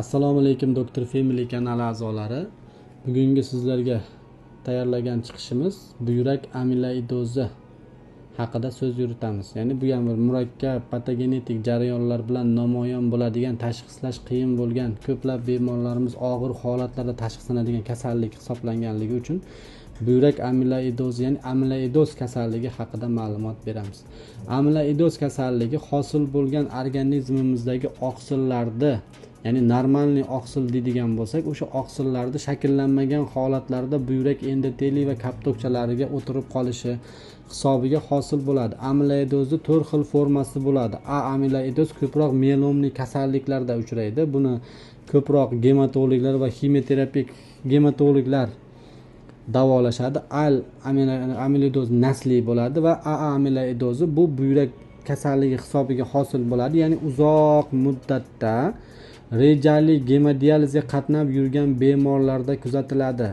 Assalomu alaykum Dr. Family kanali a'zolari. Bugungi sizlarga tayyorlagan chiqishimiz buyrak amiloidozi haqida so'z yuritamiz. Ya'ni bu ham bir murakkab patogenetik jarayonlar bilan namoyon bo'ladigan, tashxislash qiyin bo'lgan ko'plab bemorlarimiz og'ir holatlarda tashxislanadigan kasallik hisoblanganligi uchun buyrak amiloidozi, ya'ni amiloidoz kasalligi haqida ma'lumot beramiz. Amiloidoz kasalligi hosil bo'lgan organizmimizdagi oqsillarda, ya'ni normalniy oqsil deydigan bo'lsak, o'sha oqsillarda shakllanmagan holatlarda buyrak endoteliy va kaptokchalariga o'tirib qolishi hisobiga hosil bo'ladi. Amiloidozni 4 xil formasi bo'ladi. A amiloidoz ko'proq melomli kasalliklarda uchraydi. Buni ko'proq gematologlar va ximioterapik gematologlar davolashadi. Al amiloidoz nasli bo'ladi va A amiloidozi bu buyrak kasalligi hisobiga hosil bo'ladi. Ya'ni uzoq muddatda rejali gemodializga qatnab yurgan bemorlarda kuzatiladi.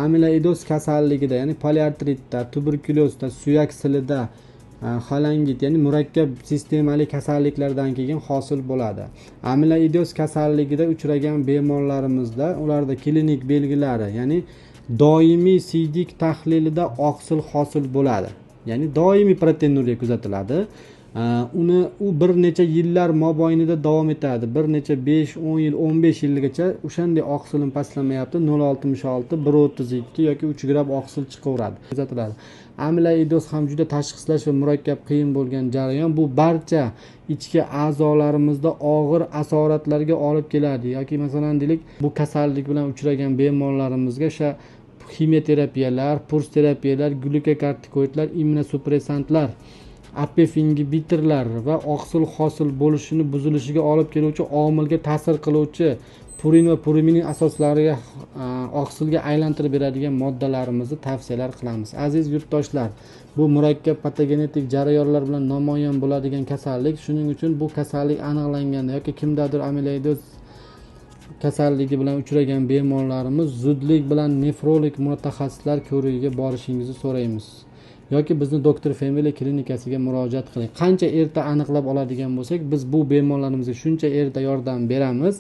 Amiloidoz kasalligida, ya'ni poliartritda, tuberkulyozda, suyak silida, xolangit, ya'ni murakkab sistemali kasalliklardan keyin hosil bo'ladi. Amiloidoz kasalligida uchragan bemorlarimizda ularda klinik belgilari, ya'ni doimiy siydik tahlilida oqsil hosil bo'ladi. Ya'ni doimiy proteinuriya kuzatiladi. U bir necha yillar mobaynida davom etadi. Bir necha 5-10 yil, 15 yilgacha o'shanday oqsilim pastlamayapti. 0.66, 1.32 yoki 3 gram oqsil chiqaveradi. Kuzatiladi. Amiloidoz ham juda tashxislash va murakkab qiyin bo'lgan jarayon. Bu barcha ichki a'zolarimizda og'ir asoratlarga olib keladi. Yoki masalan deylik, bu kasallik bilan uchragan bemorlarimizga o'sha ximioterapiyalar, purs terapiyalar, glyukokortikoidlar, immunosupressantlar, APF ingibitorlar va oqsil hosil bo'lishini buzilishiga olib keluvchi omilga ta'sir qiluvchi purin va purinin asoslariga oqsilga aylantirib beradigan moddalarimizni tavsiyalar qilamiz. Aziz yurtdoshlar, bu murakkab patogenetik jarayonlar bilan namoyon bo'ladigan kasallik. Shuning uchun bu kasallik aniqlanganda yoki kimdadir amiloidoz kasalligi bilan uchragan bemorlarimiz zudlik bilan nefrolog mutaxassislar ko'rigiga borishingizni so'raymiz. Yoki bizni Dr. Family klinikasiga murojaat qiling. Qancha erta aniqlab oladigan bo'lsak, biz bu bemorlarimizga shuncha erta yordam beramiz.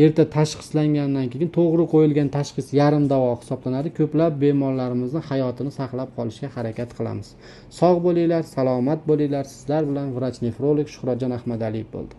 Erta tashxislangandan keyin to'g'ri qo'yilgan tashxis yarim davo hisoblanadi. Ko'plab bemorlarimizni hayotini saqlab qolishga harakat qilamiz. Sog' bo'linglar, salomat bo'linglar. Sizlar bilan vrach nefrolog Shuhratjon Ahmadaliyev bo'ldi.